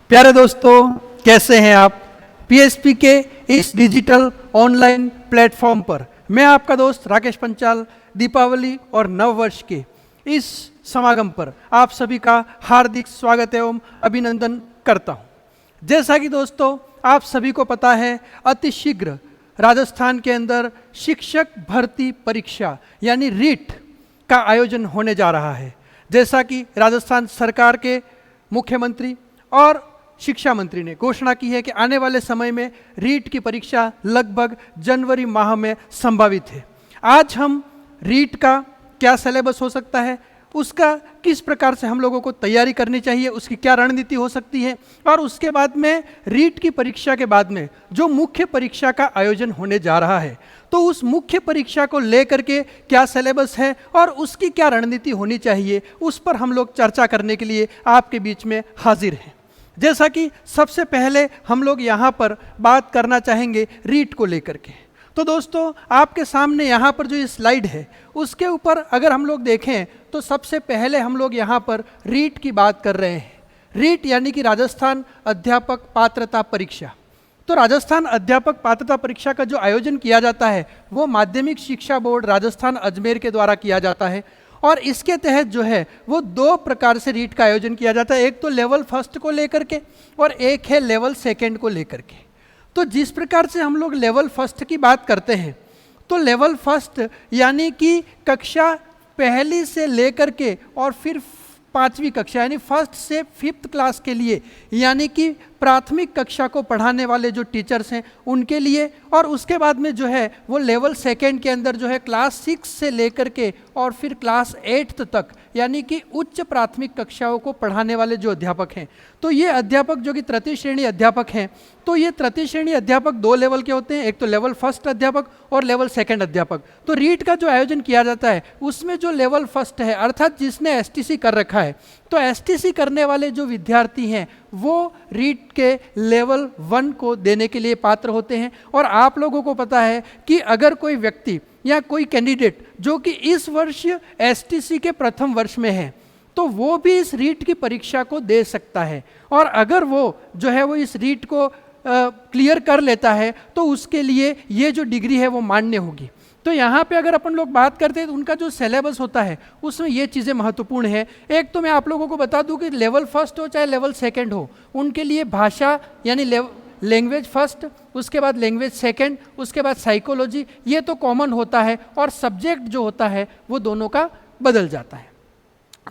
प्यारे दोस्तों, कैसे हैं आप? पीएसपी के इस डिजिटल ऑनलाइन प्लेटफॉर्म पर मैं आपका दोस्त राकेश पंचाल दीपावली और नववर्ष के इस समागम पर आप सभी का हार्दिक स्वागत एवं अभिनंदन करता हूं। जैसा कि दोस्तों आप सभी को पता है, अतिशीघ्र राजस्थान के अंदर शिक्षक भर्ती परीक्षा यानी रीट का आयोजन होने जा रहा है। जैसा कि राजस्थान सरकार के मुख्यमंत्री और शिक्षा मंत्री ने घोषणा की है कि आने वाले समय में रीट की परीक्षा लगभग जनवरी माह में संभावित है। आज हम रीट का क्या सिलेबस हो सकता है, उसका किस प्रकार से हम लोगों को तैयारी करनी चाहिए, उसकी क्या रणनीति हो सकती है, और उसके बाद में रीट की परीक्षा के बाद में जो मुख्य परीक्षा का आयोजन होने जा रहा है, तो उस मुख्य परीक्षा को लेकर के क्या सिलेबस है और उसकी क्या रणनीति होनी चाहिए, उस पर हम लोग चर्चा करने के लिए आपके बीच में हाजिर हैं। जैसा कि सबसे पहले हम लोग यहाँ पर बात करना चाहेंगे रीट को लेकर के। तो दोस्तों आपके सामने यहाँ पर जो ये स्लाइड है उसके ऊपर अगर हम लोग देखें तो सबसे पहले हम लोग यहाँ पर रीट की बात कर रहे हैं। रीट यानी कि राजस्थान अध्यापक पात्रता परीक्षा। तो राजस्थान अध्यापक पात्रता परीक्षा का जो आयोजन किया जाता है वो माध्यमिक शिक्षा बोर्ड राजस्थान अजमेर के द्वारा किया जाता है, और इसके तहत जो है वो दो प्रकार से रीट का आयोजन किया जाता है। एक तो लेवल फर्स्ट को लेकर के और एक है लेवल सेकंड को लेकर के। तो जिस प्रकार से हम लोग लेवल फर्स्ट की बात करते हैं, तो लेवल फर्स्ट यानी कि कक्षा पहली से लेकर के और फिर पांचवी कक्षा यानी फर्स्ट से फिफ्थ क्लास के लिए, यानी कि प्राथमिक कक्षा को पढ़ाने वाले जो टीचर्स हैं उनके लिए, और उसके बाद में जो है वो लेवल सेकेंड के अंदर जो है क्लास 6 से लेकर के और फिर क्लास 8 तक यानी कि उच्च प्राथमिक कक्षाओं को पढ़ाने वाले जो अध्यापक हैं, तो ये अध्यापक जो कि तृतीय श्रेणी अध्यापक हैं, तो ये तृतीय श्रेणी अध्यापक दो लेवल के होते हैं, एक तो लेवल फर्स्ट अध्यापक और लेवल सेकंड अध्यापक। तो रीट का जो आयोजन किया जाता है उसमें जो लेवल फर्स्ट है अर्थात जिसने एसटीसी कर रखा है, तो एसटीसी करने वाले जो विद्यार्थी हैं वो रीट के लेवल 1 को देने के लिए पात्र होते हैं। और आप लोगों को पता है कि अगर कोई व्यक्ति या कोई कैंडिडेट जो कि इस वर्ष एसटीसी के प्रथम वर्ष में है, तो वो भी इस रीट की परीक्षा को दे सकता है, और अगर वो जो है वो इस रीट को क्लियर कर लेता है तो उसके लिए ये जो डिग्री है वो मान्य होगी। तो यहाँ पे अगर अपन लोग बात करते हैं तो उनका जो सिलेबस होता है उसमें ये चीज़ें महत्वपूर्ण है। एक तो मैं आप लोगों को बता दूं कि लेवल फर्स्ट हो चाहे लेवल सेकंड हो, उनके लिए भाषा यानी लैंग्वेज फर्स्ट, उसके बाद लैंग्वेज सेकंड, उसके बाद साइकोलॉजी, ये तो कॉमन होता है, और सब्जेक्ट जो होता है वो दोनों का बदल जाता है।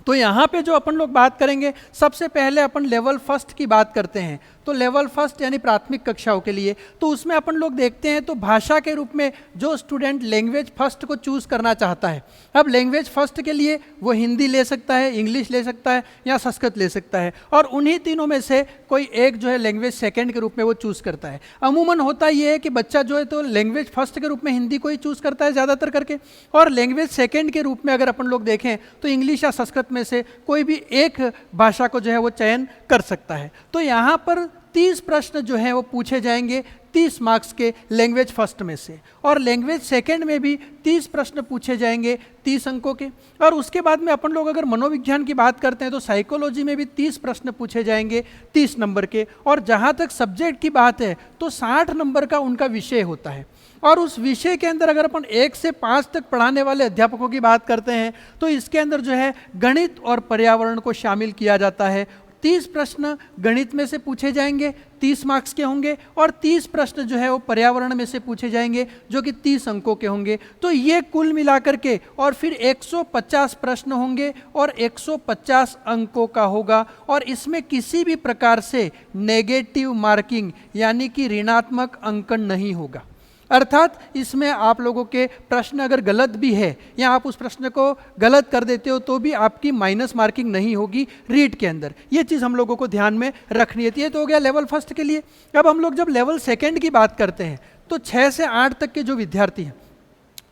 तो यहाँ पे जो अपन लोग बात करेंगे, सबसे पहले अपन लेवल फर्स्ट की बात करते हैं। तो लेवल फर्स्ट यानी प्राथमिक कक्षाओं के लिए, तो उसमें अपन लोग देखते हैं तो भाषा के रूप में जो स्टूडेंट लैंग्वेज फर्स्ट को चूज़ करना चाहता है, अब लैंग्वेज फर्स्ट के लिए वो हिंदी ले सकता है, इंग्लिश ले सकता है या संस्कृत ले सकता है, और उन्हीं तीनों में से कोई एक जो है लैंग्वेज सेकंड के रूप में वो चूज़ करता है। अमूमन होता ये है कि बच्चा जो है तो लैंग्वेज फर्स्ट के रूप में हिंदी को ही चूज़ करता है ज़्यादातर करके, और लैंग्वेज सेकंड के रूप में अगर अपन लोग देखें तो इंग्लिश या संस्कृत में से कोई भी एक भाषा को जो है वो चयन कर सकता है। तो यहाँ पर 30 प्रश्न जो है वो पूछे जाएंगे 30 मार्क्स के लैंग्वेज फर्स्ट में से, और लैंग्वेज सेकंड में भी 30 प्रश्न पूछे जाएंगे 30 अंकों के। और उसके बाद में अपन लोग अगर मनोविज्ञान की बात करते हैं तो साइकोलॉजी में भी 30 प्रश्न पूछे जाएंगे 30 नंबर के, और जहाँ तक सब्जेक्ट की बात है तो 60 नंबर का उनका विषय होता है। और उस विषय के अंदर अगर अपन 1 से 5 तक पढ़ाने वाले अध्यापकों की बात करते हैं तो इसके अंदर जो है गणित और पर्यावरण को शामिल किया जाता है। 30 प्रश्न गणित में से पूछे जाएंगे 30 मार्क्स के होंगे, और 30 प्रश्न जो है वो पर्यावरण में से पूछे जाएंगे जो कि 30 अंकों के होंगे। तो ये कुल मिलाकर के और फिर 150 प्रश्न होंगे और 150 अंकों का होगा, और इसमें किसी भी प्रकार से नेगेटिव मार्किंग यानी कि ऋणात्मक अंकन नहीं होगा। अर्थात इसमें आप लोगों के प्रश्न अगर गलत भी है या आप उस प्रश्न को गलत कर देते हो तो भी आपकी माइनस मार्किंग नहीं होगी रीट के अंदर। ये चीज़ हम लोगों को ध्यान में रखनी है। ये तो हो गया लेवल फर्स्ट के लिए। अब हम लोग जब लेवल सेकंड की बात करते हैं तो 6 से 8 तक के जो विद्यार्थी हैं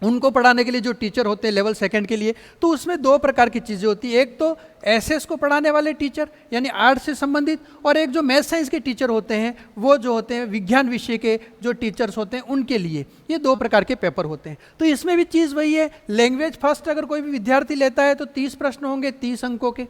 उनको पढ़ाने के लिए जो टीचर होते हैं लेवल सेकंड के लिए, तो उसमें दो प्रकार की चीज़ें होती है। एक तो एसएस को पढ़ाने वाले टीचर यानी आर्ट से संबंधित, और एक जो मैथ साइंस के टीचर होते हैं वो जो होते हैं विज्ञान विषय के जो टीचर्स होते हैं उनके लिए ये दो प्रकार के पेपर होते हैं। तो इसमें भी चीज़ वही है, लैंग्वेज फर्स्ट अगर कोई भी विद्यार्थी लेता है तो 30 प्रश्न होंगे 30 अंकों के।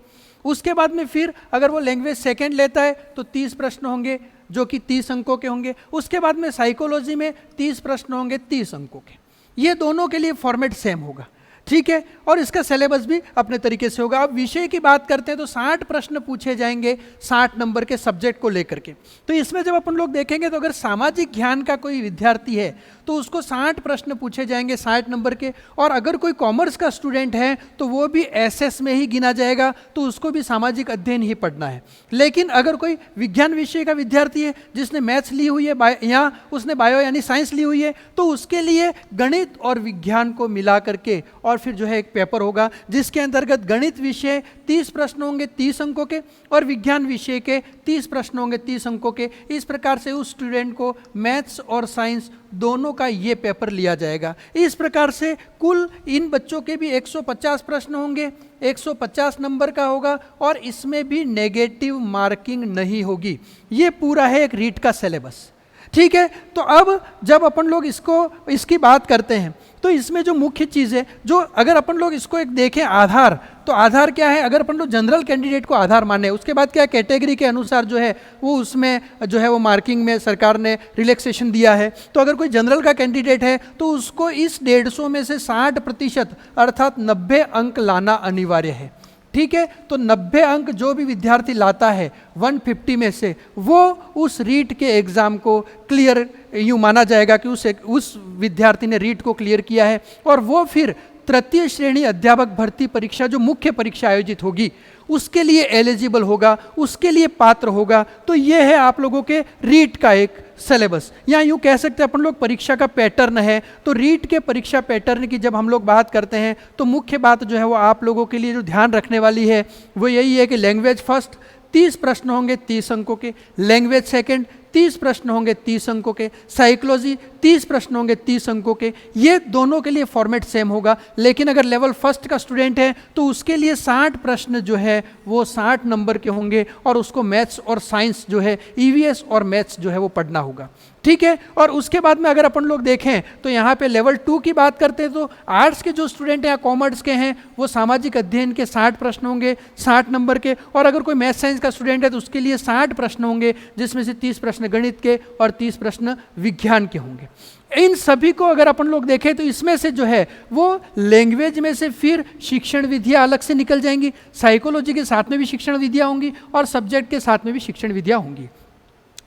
उसके बाद में फिर अगर वो लैंग्वेज सेकंड लेता है तो 30 प्रश्न होंगे जो कि 30 अंकों के होंगे। उसके बाद में साइकोलॉजी में 30 प्रश्न होंगे 30 अंकों के। ये दोनों के लिए फॉर्मेट सेम होगा, ठीक है। और इसका सिलेबस भी अपने तरीके से होगा। अब विषय की बात करते हैं तो 60 प्रश्न पूछे जाएंगे 60 नंबर के सब्जेक्ट को लेकर के। तो इसमें जब अपन लोग देखेंगे तो अगर सामाजिक ज्ञान का कोई विद्यार्थी है तो उसको 60 प्रश्न पूछे जाएंगे 60 नंबर के। और अगर कोई कॉमर्स का स्टूडेंट है तो वो भी एसएस में ही गिना जाएगा, तो उसको भी सामाजिक अध्ययन ही पढ़ना है। लेकिन अगर कोई विज्ञान विषय का विद्यार्थी है जिसने मैथ्स ली हुई है या उसने बायो यानी साइंस ली हुई है, तो उसके लिए गणित और विज्ञान को मिला करके और फिर जो है एक पेपर होगा जिसके अंतर्गत गणित विषय 30 प्रश्न होंगे 30 अंकों के और विज्ञान विषय के 30 प्रश्न होंगे 30 अंकों के। इस प्रकार से उस स्टूडेंट को मैथ्स और साइंस दोनों का ये पेपर लिया जाएगा। इस प्रकार से कुल इन बच्चों के भी 150 प्रश्न होंगे, 150 नंबर का होगा और इसमें भी नेगेटिव मार्किंग नहीं होगी। ये पूरा है एक रीट का सिलेबस, ठीक है। तो अब जब अपन लोग इसकी बात करते हैं तो इसमें जो मुख्य चीज़ है, जो अगर अपन लोग इसको एक देखें आधार, तो आधार क्या है, अगर अपन लोग जनरल कैंडिडेट को आधार माने, उसके बाद क्या कैटेगरी के अनुसार जो है वो उसमें जो है वो मार्किंग में सरकार ने रिलैक्सेशन दिया है। तो अगर कोई जनरल का कैंडिडेट है तो उसको इस 150 में से 60% अर्थात 90 अंक लाना अनिवार्य है, ठीक है। तो 90 अंक जो भी विद्यार्थी लाता है 150 में से, वो उस रीट के एग्ज़ाम को क्लियर यूँ माना जाएगा कि उस विद्यार्थी ने रीट को क्लियर किया है। और वो फिर तृतीय श्रेणी अध्यापक भर्ती परीक्षा जो मुख्य परीक्षा आयोजित होगी उसके लिए एलिजिबल होगा, उसके लिए पात्र होगा। तो ये है आप लोगों के रीट का एक सिलेबस, या यूँ कह सकते हैं अपन लोग परीक्षा का पैटर्न है। तो रीट के परीक्षा पैटर्न की जब हम लोग बात करते हैं तो मुख्य बात जो है वो आप लोगों के लिए जो ध्यान रखने वाली है वो यही है कि लैंग्वेज फर्स्ट 30 प्रश्न होंगे 30 अंकों के, लैंग्वेज सेकंड 30 प्रश्न होंगे 30 अंकों के, साइकोलॉजी 30 प्रश्न होंगे 30 अंकों के। ये दोनों के लिए फॉर्मेट सेम होगा। लेकिन अगर लेवल फर्स्ट का स्टूडेंट है तो उसके लिए 60 प्रश्न जो है वो 60 नंबर के होंगे और उसको मैथ्स और साइंस जो है ईवीएस और मैथ्स जो है वो पढ़ना होगा, ठीक है। और उसके बाद में अगर अपन लोग देखें तो यहाँ पे लेवल 2 की बात करते हैं तो आर्ट्स के जो स्टूडेंट हैं या कॉमर्स के हैं वो सामाजिक अध्ययन के 60 प्रश्न होंगे 60 नंबर के। और अगर कोई मैथ साइंस का स्टूडेंट है तो उसके लिए 60 प्रश्न होंगे जिसमें से 30 प्रश्न गणित के और 30 प्रश्न विज्ञान के होंगे। इन सभी को अगर अपन लोग देखें तो इसमें से जो है वो लैंग्वेज में से फिर शिक्षण विधियाँ अलग से निकल जाएंगी, साइकोलॉजी के साथ में भी शिक्षण विधियाँ होंगी और सब्जेक्ट के साथ में भी शिक्षण विधियाँ होंगी।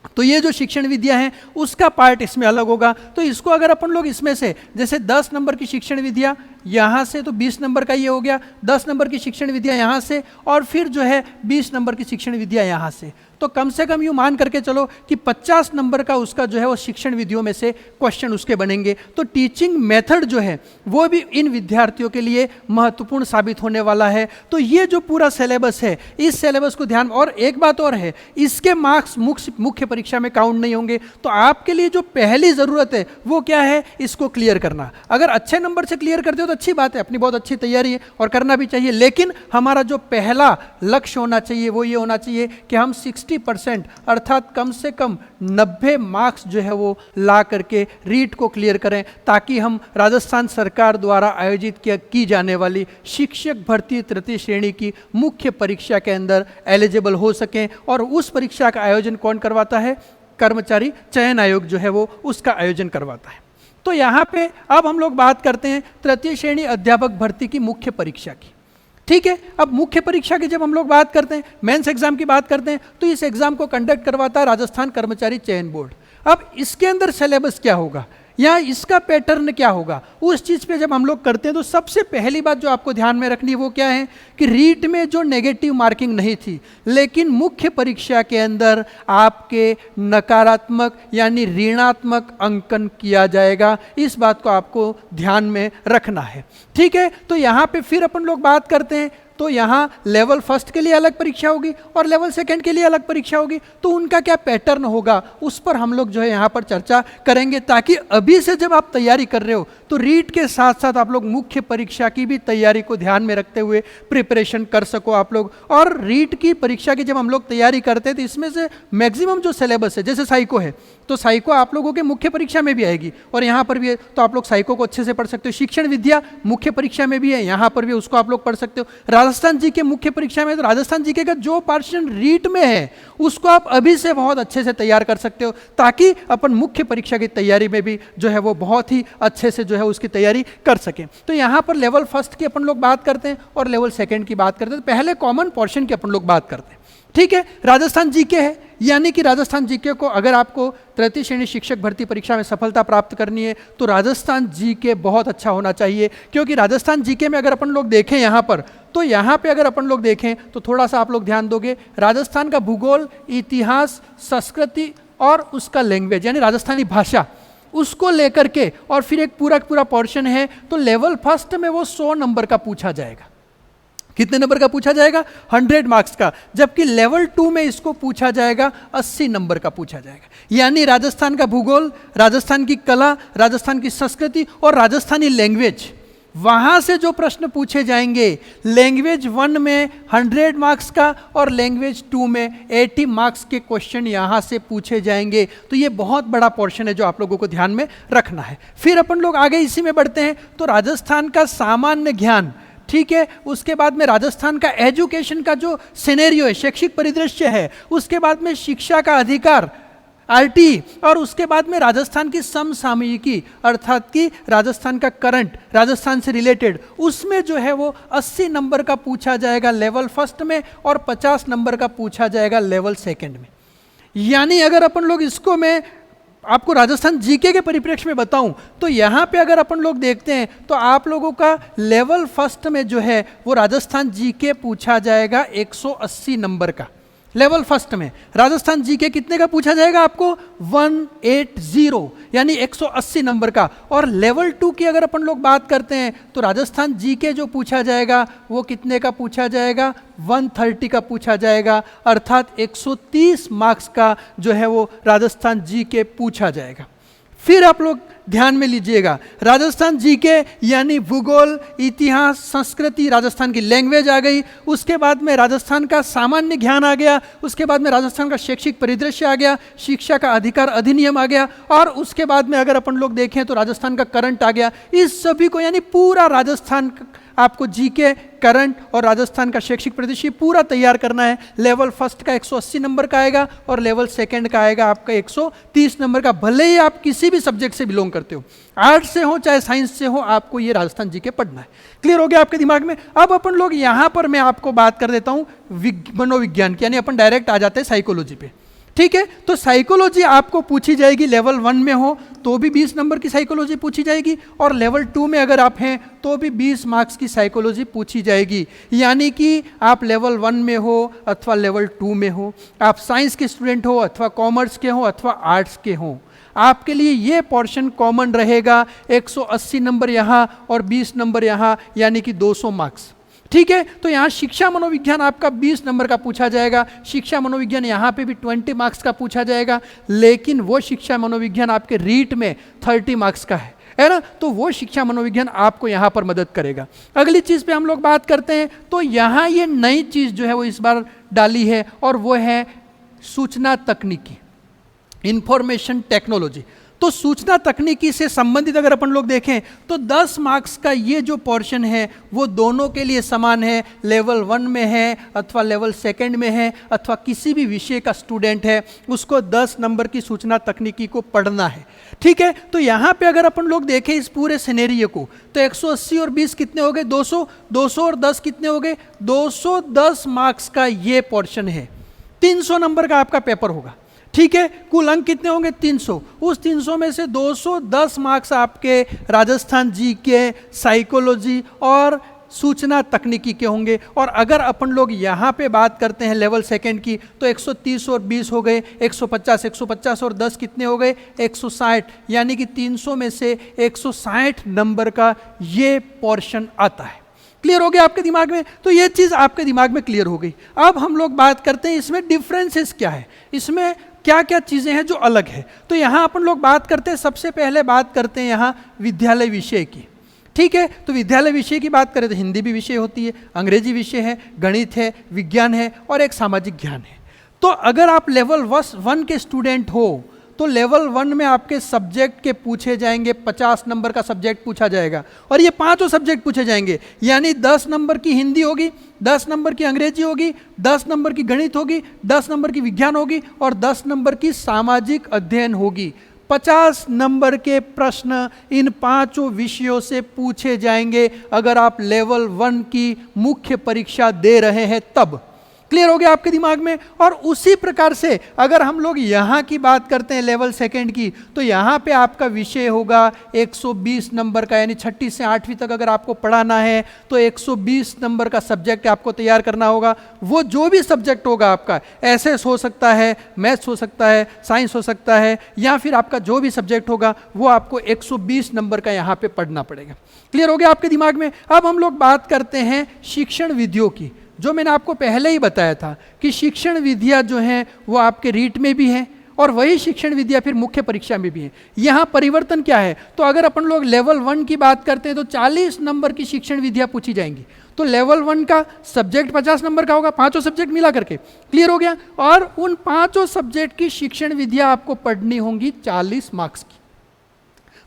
तो ये जो शिक्षण विद्या है उसका पार्ट इसमें अलग होगा। तो इसको अगर अपन लोग इसमें से जैसे 10 नंबर की शिक्षण विद्या यहाँ से, तो 20 नंबर का ये हो गया, 10 नंबर की शिक्षण विद्या यहाँ से और फिर जो है 20 नंबर की शिक्षण विद्या यहाँ से, तो कम से कम यूँ मान करके चलो कि 50 नंबर का उसका जो है वो शिक्षण विधियों में से क्वेश्चन उसके बनेंगे। तो टीचिंग मेथड जो है वो भी इन विद्यार्थियों के लिए महत्वपूर्ण साबित होने वाला है। तो ये जो पूरा सिलेबस है इस सिलेबस को ध्यान, और एक बात और है, इसके मार्क्स मुख्य परीक्षा में काउंट नहीं होंगे। तो आपके लिए जो पहली ज़रूरत है वो क्या है, इसको क्लियर करना। अगर अच्छे नंबर से क्लियर करते हो तो अच्छी बात है, अपनी बहुत अच्छी तैयारी है और करना भी चाहिए। लेकिन हमारा जो पहला लक्ष्य होना चाहिए वो ये होना चाहिए कि हम 60% अर्थात कम से कम 90 मार्क्स जो है वो ला करके रीट को क्लियर करें, ताकि हम राजस्थान सरकार द्वारा आयोजित की जाने वाली शिक्षक भर्ती तृतीय श्रेणी की मुख्य परीक्षा के अंदर एलिजिबल हो सकें। और उस परीक्षा का आयोजन कौन करवाता है, कर्मचारी चयन आयोग जो है वो उसका आयोजन करवाता है। तो यहाँ पे अब हम लोग बात करते हैं तृतीय श्रेणी अध्यापक भर्ती की मुख्य परीक्षा की, ठीक है। अब मुख्य परीक्षा की जब हम लोग बात करते हैं, मेंस एग्जाम की बात करते हैं, तो इस एग्जाम को कंडक्ट करवाता है राजस्थान कर्मचारी चयन बोर्ड। अब इसके अंदर सिलेबस क्या होगा या इसका पैटर्न क्या होगा, उस चीज़ पे जब हम लोग करते हैं तो सबसे पहली बात जो आपको ध्यान में रखनी है वो क्या है कि रीट में जो नेगेटिव मार्किंग नहीं थी, लेकिन मुख्य परीक्षा के अंदर आपके नकारात्मक यानी ऋणात्मक अंकन किया जाएगा। इस बात को आपको ध्यान में रखना है, ठीक है। तो यहाँ पे फिर अपन लोग बात करते हैं तो यहाँ लेवल फर्स्ट के लिए अलग परीक्षा होगी और लेवल सेकंड के लिए अलग परीक्षा होगी। तो उनका क्या पैटर्न होगा उस पर हम लोग जो है यहाँ पर चर्चा करेंगे, ताकि अभी से जब आप तैयारी कर रहे हो तो रीट के साथ साथ आप लोग मुख्य परीक्षा की भी तैयारी को ध्यान में रखते हुए प्रिपरेशन कर सको आप लोग। और रीट की परीक्षा की जब हम लोग तैयारी करते हैं तो इसमें से मैक्सिमम जो सिलेबस है, जैसे साइको है तो साइको आप लोगों के मुख्य परीक्षा में भी आएगी और यहाँ पर भी है, तो आप लोग साइको को अच्छे से पढ़ सकते हो। शिक्षण विद्या मुख्य परीक्षा में भी है, यहाँ पर भी उसको आप लोग पढ़ सकते हो। राजस्थान जीके मुख्य परीक्षा में, तो राजस्थान जीके का जो पोर्शन रीट में है उसको आप अभी से बहुत अच्छे से तैयार कर सकते हो, ताकि अपन मुख्य परीक्षा की तैयारी में भी जो है वो बहुत ही अच्छे से जो है उसकी तैयारी कर सकें। तो यहाँ पर लेवल फर्स्ट की अपन लोग बात करते हैं और लेवल सेकंड की बात करते हैं। तो पहले कॉमन पोर्शन की अपन लोग बात करते हैं, ठीक है। राजस्थान जीके है, यानी कि राजस्थान जीके को अगर आपको तृतीय श्रेणी शिक्षक भर्ती परीक्षा में सफलता प्राप्त करनी है तो राजस्थान जीके बहुत अच्छा होना चाहिए। क्योंकि राजस्थान जीके में अगर अपन लोग देखें यहाँ पर, तो यहाँ पे अगर अपन लोग देखें तो थोड़ा सा आप लोग ध्यान दोगे, राजस्थान का भूगोल, इतिहास, संस्कृति और उसका लैंग्वेज यानी राजस्थानी भाषा, उसको लेकर के और फिर एक पूरा पोर्शन है। तो लेवल फर्स्ट में वो 100 नंबर का पूछा जाएगा। कितने नंबर का पूछा जाएगा? 100 मार्क्स का। जबकि लेवल 2 में इसको पूछा जाएगा 80 नंबर का पूछा जाएगा। यानी राजस्थान का भूगोल, राजस्थान की कला, राजस्थान की संस्कृति और राजस्थानी लैंग्वेज, वहां से जो प्रश्न पूछे जाएंगे, लैंग्वेज 1 में 100 मार्क्स का और लैंग्वेज 2 में 80 मार्क्स के क्वेश्चन यहां से पूछे जाएंगे। तो ये बहुत बड़ा पोर्शन है जो आप लोगों को ध्यान में रखना है। फिर अपन लोग आगे इसी में बढ़ते हैं। तो राजस्थान का सामान्य ज्ञान, ठीक है, उसके बाद में राजस्थान का एजुकेशन का जो सिनेरियो है, शैक्षिक परिदृश्य है, उसके बाद में शिक्षा का अधिकार आरटी, और उसके बाद में राजस्थान की समसामयिकी अर्थात कि राजस्थान का करंट, राजस्थान से रिलेटेड, उसमें जो है वो 80 नंबर का पूछा जाएगा लेवल फर्स्ट में और 50 नंबर का पूछा जाएगा लेवल सेकंड में। यानी अगर अपन लोग इसको मैं आपको राजस्थान जीके के परिप्रेक्ष्य में बताऊं तो यहाँ पे अगर अपन लोग देखते हैं तो आप लोगों का लेवल फर्स्ट में जो है वो राजस्थान जीके पूछा जाएगा 180 नंबर का। लेवल फर्स्ट में राजस्थान जीके कितने का पूछा जाएगा आपको? 180 यानी 180 नंबर का। और लेवल 2 की अगर अपन लोग बात करते हैं तो राजस्थान जीके जो पूछा जाएगा वो कितने का पूछा जाएगा? 130 का पूछा जाएगा, अर्थात 130 मार्क्स का जो है वो राजस्थान जीके पूछा जाएगा। फिर आप लोग ध्यान में लीजिएगा, राजस्थान जीके यानी भूगोल, इतिहास, संस्कृति, राजस्थान की लैंग्वेज आ गई, उसके बाद में राजस्थान का सामान्य ज्ञान आ गया, उसके बाद में राजस्थान का शैक्षिक परिदृश्य आ गया, शिक्षा का अधिकार अधिनियम आ गया, और उसके बाद में अगर अपन लोग देखें तो राजस्थान का करंट आ गया। इस सभी को यानी पूरा राजस्थान आपको जीके, करंट और राजस्थान का शैक्षिक परिदृश्य पूरा तैयार करना है। लेवल फर्स्ट का 180 नंबर का आएगा और लेवल सेकंड का आएगा आपका 130 नंबर का। भले ही आप किसी भी सब्जेक्ट से बिलोंग करते हो, आर्ट्स से हो चाहे साइंस से हो, आपको ये राजस्थान जीके पढ़ना है। क्लियर हो गया आपके दिमाग में? अब अपन लोग यहाँ पर मैं आपको बात कर देता हूँ मनोविज्ञान की, यानी अपन डायरेक्ट आ जाते हैं साइकोलॉजी पे। ठीक है, तो साइकोलॉजी आपको पूछी जाएगी। लेवल 1 में हो तो भी 20 नंबर की साइकोलॉजी पूछी जाएगी, और लेवल 2 में अगर आप हैं तो भी 20 मार्क्स की साइकोलॉजी पूछी जाएगी। यानी कि आप लेवल 1 में हो अथवा लेवल 2 में हो, आप साइंस के स्टूडेंट हो अथवा कॉमर्स के हो अथवा आर्ट्स के हो, आपके लिए ये पोर्शन कॉमन रहेगा। 180 नंबर यहाँ और 20 नंबर यहाँ, यानी कि 200 मार्क्स। ठीक है, तो यहाँ शिक्षा मनोविज्ञान आपका 20 नंबर का पूछा जाएगा। शिक्षा मनोविज्ञान यहाँ पे भी 20 मार्क्स का पूछा जाएगा, लेकिन वो शिक्षा मनोविज्ञान आपके रीट में 30 मार्क्स का है ना। तो वो शिक्षा मनोविज्ञान आपको यहाँ पर मदद करेगा। अगली चीज़ पे हम लोग बात करते हैं, तो यहाँ ये नई चीज़ जो है वो इस बार डाली है, और वो है सूचना तकनीकी, इंफॉर्मेशन टेक्नोलॉजी। तो सूचना तकनीकी से संबंधित अगर अपन लोग देखें तो 10 मार्क्स का ये जो पोर्शन है वो दोनों के लिए समान है। लेवल 1 में है अथवा लेवल सेकंड में है अथवा किसी भी विषय का स्टूडेंट है, उसको 10 नंबर की सूचना तकनीकी को पढ़ना है। ठीक है, तो यहाँ पे अगर अपन लोग देखें इस पूरे सिनेरियो को, तो 180 और 20 कितने हो गए? 200। 200 और 10 कितने हो गए? 210 मार्क्स का ये पोर्शन है। 300 नंबर का आपका पेपर होगा। ठीक है, कुल अंक कितने होंगे? 300। उस 300 में से 210 मार्क्स आपके राजस्थान जीके, साइकोलॉजी और सूचना तकनीकी के होंगे। और अगर अपन लोग यहाँ पे बात करते हैं लेवल सेकंड की, तो 130 और 20 हो गए 150, 150 और 10 कितने हो गए? 160। यानी कि 300 में से 160 नंबर का ये पोर्शन आता है। क्लियर हो गया आपके दिमाग में? तो ये चीज़ आपके दिमाग में क्लियर हो गई। अब हम लोग बात करते हैं इसमें डिफरेंसेस क्या है, इसमें क्या क्या चीज़ें हैं जो अलग है। तो यहाँ अपन लोग बात करते हैं, सबसे पहले बात करते हैं यहाँ विद्यालय विषय की। ठीक है, तो विद्यालय विषय की बात करें तो हिंदी भी विषय होती है, अंग्रेजी विषय है, गणित है, विज्ञान है और एक सामाजिक ज्ञान है। तो अगर आप लेवल 1 के स्टूडेंट हो तो लेवल 1 में आपके सब्जेक्ट के पूछे जाएंगे, 50 नंबर का सब्जेक्ट पूछा जाएगा और ये पांचों सब्जेक्ट पूछे जाएंगे, यानी 10 नंबर की हिंदी होगी, 10 नंबर की अंग्रेजी होगी, 10 नंबर की गणित होगी, 10 नंबर की विज्ञान होगी और 10 नंबर की सामाजिक अध्ययन होगी। 50 नंबर के प्रश्न इन पांचों विषयों से पूछे जाएंगे अगर आप लेवल 1 की मुख्य परीक्षा दे रहे हैं तब। क्लियर हो गया आपके दिमाग में? और उसी प्रकार से अगर हम लोग यहाँ की बात करते हैं लेवल 2 की, तो यहाँ पे आपका विषय होगा 120 नंबर का, यानी 6ठी से 8वीं तक अगर आपको पढ़ाना है तो 120 नंबर का सब्जेक्ट आपको तैयार करना होगा। वो जो भी सब्जेक्ट होगा आपका, एसएस हो सकता है, मैथ्स हो सकता है, साइंस हो सकता है, या फिर आपका जो भी सब्जेक्ट होगा वो आपको 120 नंबर का यहाँ पे पढ़ना पड़ेगा। क्लियर हो गया आपके दिमाग में? अब हम लोग बात करते हैं शिक्षण विधियों की, जो मैंने आपको पहले ही बताया था कि शिक्षण विधियां जो हैं वो आपके रीट में भी हैं और वही शिक्षण विधियां फिर मुख्य परीक्षा में भी हैं। यहाँ परिवर्तन क्या है? तो अगर अपन लोग लेवल 1 की बात करते हैं तो 40 नंबर की शिक्षण विधियां पूछी जाएंगी। तो लेवल 1 का सब्जेक्ट 50 नंबर का होगा, पांचों सब्जेक्ट मिला करके। क्लियर हो गया? और उन पांचों सब्जेक्ट की शिक्षण विधियां आपको पढ़नी होंगी 40 मार्क्स की।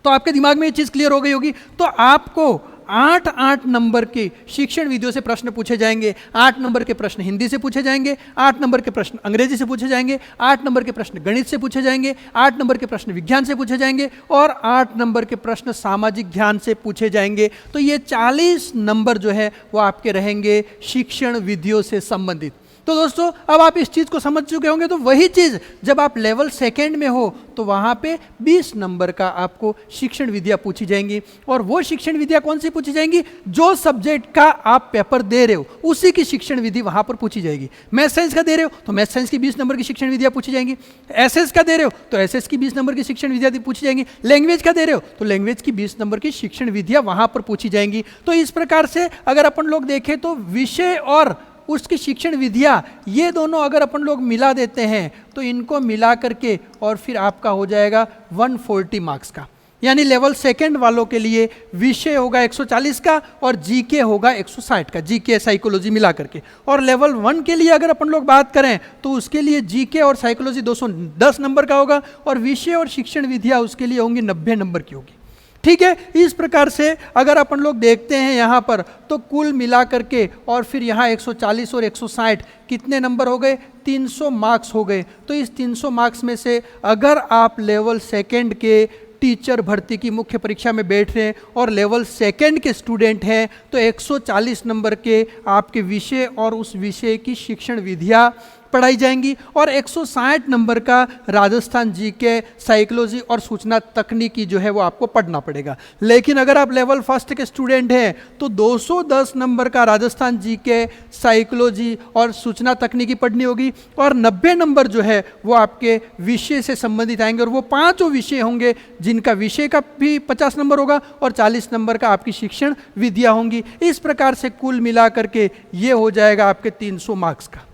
तो आपके दिमाग में ये चीज क्लियर हो गई होगी। तो आपको 8 नंबर के शिक्षण विधियों से प्रश्न पूछे जाएंगे। 8 नंबर के प्रश्न हिंदी से पूछे जाएंगे, 8 नंबर के प्रश्न अंग्रेजी से पूछे जाएंगे, 8 नंबर के प्रश्न गणित से पूछे जाएंगे, 8 नंबर के प्रश्न विज्ञान से पूछे जाएंगे और 8 नंबर के प्रश्न सामाजिक ज्ञान से पूछे जाएंगे। तो ये 40 नंबर जो है वो आपके रहेंगे शिक्षण विधियों से संबंधित। तो दोस्तों अब आप इस चीज़ को समझ चुके होंगे। तो वही चीज़ जब आप लेवल 2 में हो तो वहाँ पे 20 नंबर का आपको शिक्षण विधियाँ पूछी जाएंगी। और वो शिक्षण विधियाँ कौन सी पूछी जाएंगी? जो सब्जेक्ट का आप पेपर दे रहे हो उसी की शिक्षण विधि वहाँ पर पूछी जाएगी। मैथ साइंस का दे रहे हो तो मैथ साइंस की 20 नंबर की शिक्षण विधियाँ पूछी जाएंगी। एसएस का दे रहे हो तो एसएस की 20 नंबर की शिक्षण विधियाँ पूछी जाएंगी। लैंग्वेज का दे रहे हो तो लैंग्वेज की 20 नंबर की शिक्षण विधियाँ वहाँ पर पूछी जाएंगी। तो इस प्रकार से अगर अपन लोग देखें तो विषय और उसकी शिक्षण विधियाँ ये दोनों अगर अपन लोग मिला देते हैं तो इनको मिला करके और फिर आपका हो जाएगा 140 मार्क्स का। यानी लेवल 2 वालों के लिए विषय होगा 140 का और जीके होगा 160 का, जीके साइकोलॉजी मिला करके। और लेवल 1 के लिए अगर अपन लोग बात करें तो उसके लिए जीके और साइकोलॉजी 210 नंबर का होगा और विषय और शिक्षण विधियाँ उसके लिए होंगी 90 नंबर की होगी। ठीक है, इस प्रकार से अगर अपन लोग देखते हैं यहाँ पर तो कुल मिला करके और फिर यहाँ 140 और 160 कितने नंबर हो गए? 300 मार्क्स हो गए। तो इस 300 मार्क्स में से अगर आप लेवल 2 के टीचर भर्ती की मुख्य परीक्षा में बैठ रहे हैं और लेवल 2 के स्टूडेंट हैं तो 140 नंबर के आपके विषय और उस विषय की शिक्षण विधियाँ पढ़ाई जाएंगी और 160 नंबर का राजस्थान जीके, साइकोलॉजी और सूचना तकनीकी जो है वो आपको पढ़ना पड़ेगा। लेकिन अगर आप लेवल 1 के स्टूडेंट हैं तो 210 नंबर का राजस्थान जीके, साइकोलॉजी और सूचना तकनीकी पढ़नी होगी और 90 नंबर जो है वो आपके विषय से संबंधित आएंगे और वो पांचों विषय होंगे जिनका विषय का भी 50 नंबर होगा और 40 नंबर का आपकी शिक्षण विधियाँ होंगी। इस प्रकार से कुल मिला करके ये हो जाएगा आपके 300 मार्क्स का।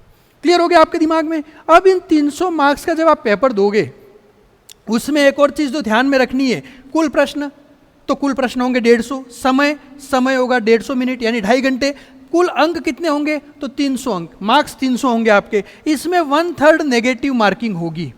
क्लियर हो गया आपके दिमाग में? अब इन 300 मार्क्स का जब आप पेपर दोगे उसमें एक और चीज़ जो ध्यान में रखनी है, कुल प्रश्न, तो कुल प्रश्न होंगे 150, समय होगा 150 मिनट यानी 2.5 घंटे। कुल अंक कितने होंगे? तो 300 अंक, मार्क्स 300 होंगे आपके। इसमें 1/3 नेगेटिव मार्किंग होगी।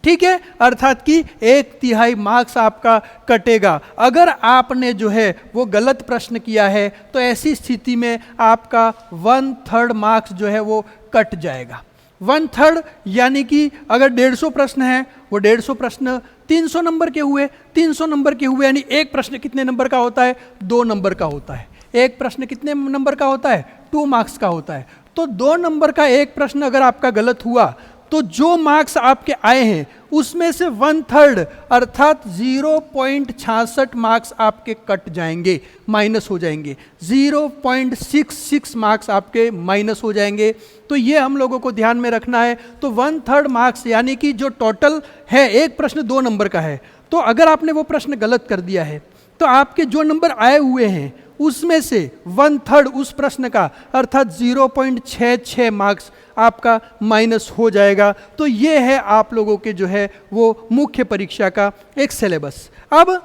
ठीक है, अर्थात कि 1/3 मार्क्स आपका कटेगा अगर आपने जो है वो गलत प्रश्न किया है। तो ऐसी स्थिति में आपका 1/3 मार्क्स जो है वो कट जाएगा। 1/3 यानी कि अगर 150 प्रश्न है वो 150 प्रश्न 300 नंबर के हुए, 300 नंबर के हुए यानी एक प्रश्न कितने नंबर का होता है? 2 नंबर का होता है। एक प्रश्न कितने नंबर का होता है? 2 मार्क्स का होता है। तो 2 नंबर का एक प्रश्न अगर आपका गलत हुआ तो जो मार्क्स आपके आए हैं उसमें से 1/3 अर्थात 0.66 मार्क्स आपके कट जाएंगे, माइनस हो जाएंगे। 0.66 मार्क्स आपके माइनस हो जाएंगे। तो ये हम लोगों को ध्यान में रखना है। तो 1/3 मार्क्स यानी कि जो टोटल है, एक प्रश्न 2 नंबर का है, तो अगर आपने वो प्रश्न गलत कर दिया है तो आपके जो नंबर आए हुए हैं उसमें से 1/3 उस प्रश्न का अर्थात 0.66 मार्क्स आपका माइनस हो जाएगा। तो ये है आप लोगों के जो है वो मुख्य परीक्षा का एक सिलेबस। अब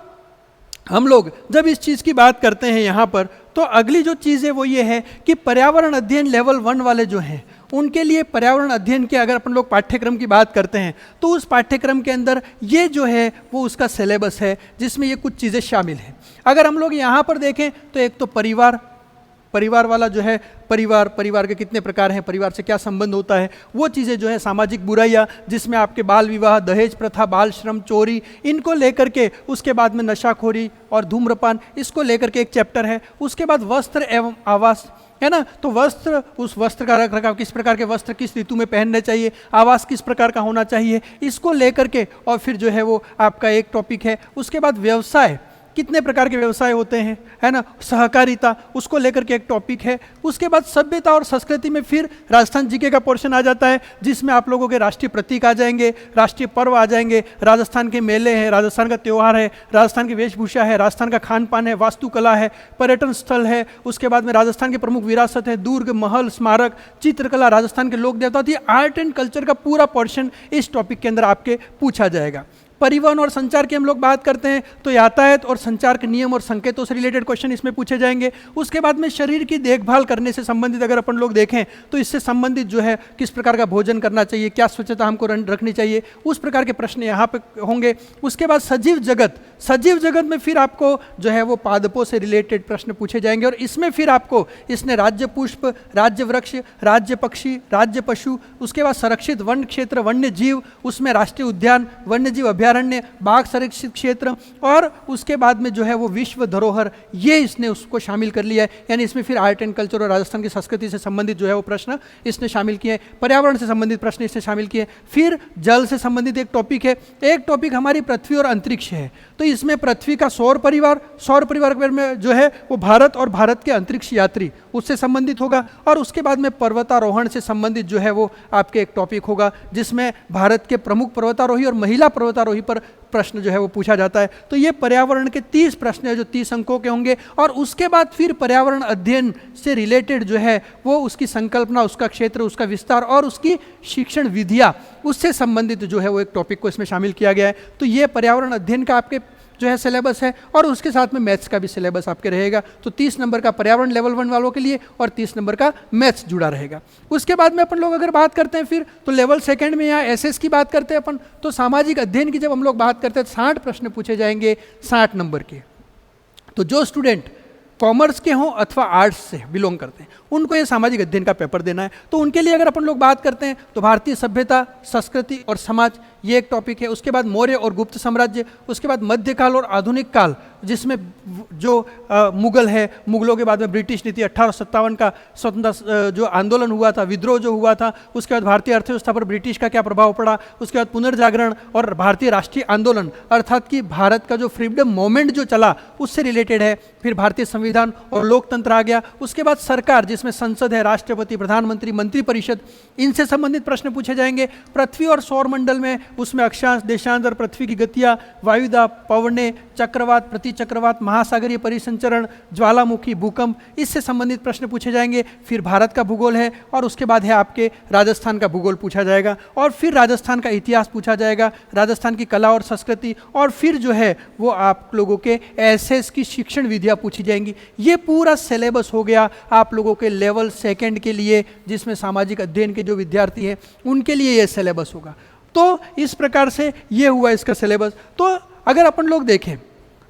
हम लोग जब इस चीज़ की बात करते हैं यहाँ पर तो अगली जो चीज़ है वो ये है कि पर्यावरण अध्ययन लेवल 1 वाले जो हैं उनके लिए पर्यावरण अध्ययन के अगर अपन लोग पाठ्यक्रम की बात करते हैं तो उस पाठ्यक्रम के अंदर ये जो है वो उसका सिलेबस है जिसमें ये कुछ चीज़ें शामिल हैं। अगर हम लोग यहाँ पर देखें तो एक तो परिवार वाला जो है, परिवार के कितने प्रकार हैं, परिवार से क्या संबंध होता है, वो चीज़ें जो है, सामाजिक बुराइयाँ जिसमें आपके बाल विवाह, दहेज प्रथा, बाल श्रम, चोरी, इनको लेकर के, उसके बाद में नशाखोरी और धूम्रपान, इसको लेकर के एक चैप्टर है। उसके बाद वस्त्र एवं आवास, है ना, तो वस्त्र, उस वस्त्र का रख रखाव, किस प्रकार के वस्त्र किस ऋतु में पहनने चाहिए, आवास किस प्रकार का होना चाहिए, इसको लेकर के, और फिर जो है वो आपका एक टॉपिक है। उसके बाद व्यवसाय, कितने प्रकार के व्यवसाय होते हैं, है ना, सहकारिता, उसको लेकर के एक टॉपिक है। उसके बाद सभ्यता और संस्कृति में फिर राजस्थान जीके का पोर्शन आ जाता है जिसमें आप लोगों के राष्ट्रीय प्रतीक आ जाएंगे, राष्ट्रीय पर्व आ जाएंगे, राजस्थान के मेले हैं, राजस्थान का त्यौहार है, राजस्थान की वेशभूषा है, राजस्थान का खान पान है, वास्तुकला है, पर्यटन स्थल है। उसके बाद में राजस्थान की प्रमुख विरासत है, दुर्ग, महल, स्मारक, चित्रकला, राजस्थान के लोक देवता, ये आर्ट एंड कल्चर का पूरा पोर्शन इस टॉपिक के अंदर आपके पूछा जाएगा। परिवहन और संचार की हम लोग बात करते हैं तो यातायात और संचार के नियम और संकेतों से रिलेटेड क्वेश्चन इसमें पूछे जाएंगे। उसके बाद में शरीर की देखभाल करने से संबंधित अगर अपन लोग देखें तो इससे संबंधित जो है किस प्रकार का भोजन करना चाहिए, क्या स्वच्छता हमको रखनी चाहिए, उस प्रकार के प्रश्न यहाँ पे होंगे। उसके बाद सजीव जगत में फिर आपको जो है वो पादपों से रिलेटेड प्रश्न पूछे जाएंगे और इसमें फिर आपको इसने राज्य पुष्प, राज्य वृक्ष, राज्य पक्षी, राज्य पशु, उसके बाद संरक्षित वन क्षेत्र, वन्य जीव, उसमें राष्ट्रीय उद्यान, वन्य जीव अभ्यारण्य, बाघ संरक्षित क्षेत्र, और उसके बाद में जो है वो विश्व धरोहर, ये इसने उसको शामिल कर लिया है। यानी इसमें फिर आर्ट एंड कल्चर और राजस्थान की संस्कृति से संबंधित जो है वो प्रश्न इसने शामिल किए, पर्यावरण से संबंधित प्रश्न इसने शामिल किए। फिर जल से संबंधित एक टॉपिक है, एक टॉपिक हमारी पृथ्वी और अंतरिक्ष है, तो इसमें पृथ्वी का सौर परिवार में जो है वो भारत और भारत के अंतरिक्ष यात्री, उससे संबंधित होगा। और उसके बाद में पर्वतारोहण से संबंधित जो है वो आपके एक टॉपिक होगा जिसमें भारत के प्रमुख पर्वतारोही और महिला पर्वतारोही पर प्रश्न जो है वो पूछा जाता है। तो ये पर्यावरण के 30 प्रश्न है जो 30 अंकों के होंगे। और उसके बाद फिर पर्यावरण अध्ययन से रिलेटेड जो है वो उसकी संकल्पना, उसका क्षेत्र, उसका विस्तार और उसकी शिक्षण विधियाँ, उससे संबंधित जो है वो एक टॉपिक को इसमें शामिल किया गया है। तो ये पर्यावरण अध्ययन का आपके जो है सिलेबस है और उसके साथ में मैथ्स का भी सिलेबस आपके रहेगा। तो 30 नंबर का पर्यावरण लेवल 1 वालों के लिए और 30 नंबर का मैथ्स जुड़ा रहेगा। उसके बाद में अपन लोग अगर बात करते हैं फिर तो लेवल 2 में यहाँ एसएस की बात करते हैं अपन, तो सामाजिक अध्ययन की जब हम लोग बात करते हैं 60 प्रश्न पूछे जाएंगे 60 नंबर के। तो जो स्टूडेंट कॉमर्स के हों अथवा आर्ट्स से बिलोंग करते हैं उनको ये सामाजिक अध्ययन का पेपर देना है। तो उनके लिए अगर अपन लोग बात करते हैं तो भारतीय सभ्यता, संस्कृति और समाज, ये एक टॉपिक है। उसके बाद मौर्य और गुप्त साम्राज्य, उसके बाद मध्यकाल और आधुनिक काल जिसमें जो मुगल है, मुगलों के बाद में ब्रिटिश नीति 1857 का स्वतंत्रता जो आंदोलन हुआ था, विद्रोह जो हुआ था, उसके बाद भारतीय अर्थव्यवस्था पर ब्रिटिश का क्या प्रभाव पड़ा, उसके बाद पुनर्जागरण और भारतीय राष्ट्रीय आंदोलन अर्थात कि भारत का जो फ्रीडम मूवमेंट जो चला उससे रिलेटेड है। फिर भारतीय संविधान और लोकतंत्र आ गया। उसके बाद सरकार जिसमें संसद है, राष्ट्रपति, प्रधानमंत्री, मंत्रिपरिषद, इनसे संबंधित प्रश्न पूछे जाएंगे। पृथ्वी और सौर मंडल में उसमें अक्षांश, देशांतर, पृथ्वी की गतियाँ, वायुदाब, पवने, चक्रवात, प्रतिचक्रवात, महासागरीय परिसंचरण, ज्वालामुखी, भूकंप, इससे संबंधित प्रश्न पूछे जाएंगे। फिर भारत का भूगोल है और उसके बाद है आपके राजस्थान का भूगोल पूछा जाएगा और फिर राजस्थान का इतिहास पूछा जाएगा, राजस्थान की कला और संस्कृति, और फिर जो है वो आप लोगों के एसएस की शिक्षण विधियाँ पूछी जाएंगी। ये पूरा सिलेबस हो गया आप लोगों के लेवल 2 के लिए, जिसमें सामाजिक अध्ययन के जो विद्यार्थी हैं उनके लिए ये सिलेबस होगा। तो इस प्रकार से ये हुआ इसका सिलेबस। तो अगर अपन लोग देखें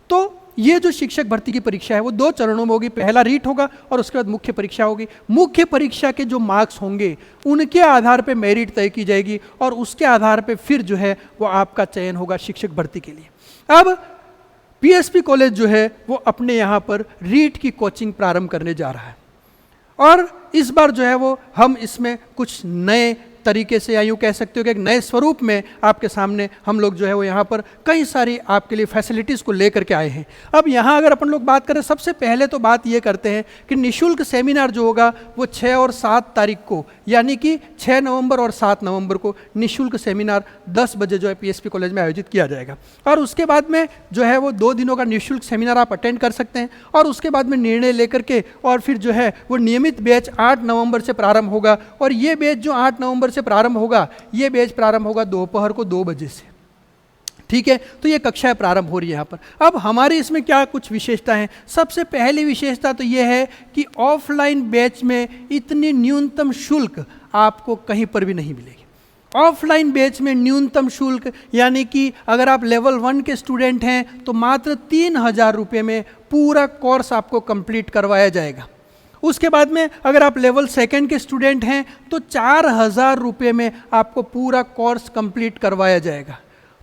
तो ये जो शिक्षक भर्ती की परीक्षा है वो 2 चरणों में होगी। पहला रीट होगा और उसके बाद मुख्य परीक्षा होगी। मुख्य परीक्षा के जो मार्क्स होंगे उनके आधार पे मेरिट तय की जाएगी और उसके आधार पे फिर जो है वो आपका चयन होगा शिक्षक भर्ती के लिए। अब पीएसपी कॉलेज जो है वो अपने यहाँ पर रीट की कोचिंग प्रारंभ करने जा रहा है और इस बार जो है वो हम इसमें कुछ नए तरीके से या यूँ कह सकते हो कि एक नए स्वरूप में आपके सामने हम लोग जो है वो यहाँ पर कई सारी आपके लिए फैसिलिटीज़ को लेकर के आए हैं। अब यहाँ अगर अपन लोग बात करें, सबसे पहले तो बात ये करते हैं कि निःशुल्क सेमिनार जो होगा वो 6 और 7 तारीख को, यानी कि 6 नवंबर और 7 नवंबर को निःशुल्क सेमिनार 10 बजे जो है पीएसपी कॉलेज में आयोजित किया जाएगा। और उसके बाद में जो है वो 2 दिनों का निःशुल्क सेमिनार आप अटेंड कर सकते हैं और उसके बाद में निर्णय लेकर के और फिर जो है वो नियमित बैच 8 नवंबर से प्रारंभ होगा। और ये बैच जो 8 नवंबर से प्रारंभ होगा, ये बैच प्रारंभ होगा दोपहर को 2 बजे से। ठीक है, तो ये कक्षाएं प्रारंभ हो रही है यहाँ पर। अब हमारे इसमें क्या कुछ विशेषता है? सबसे पहली विशेषता तो ये है कि ऑफलाइन बैच में इतनी न्यूनतम शुल्क आपको कहीं पर भी नहीं मिलेगी। ऑफलाइन बैच में न्यूनतम शुल्क, यानी कि अगर आप लेवल 1 के स्टूडेंट हैं तो मात्र 3,000 रुपये में पूरा कोर्स आपको कंप्लीट करवाया जाएगा। उसके बाद में अगर आप लेवल 2 के स्टूडेंट हैं तो 4,000 रुपये में आपको पूरा कोर्स कंप्लीट करवाया जाएगा।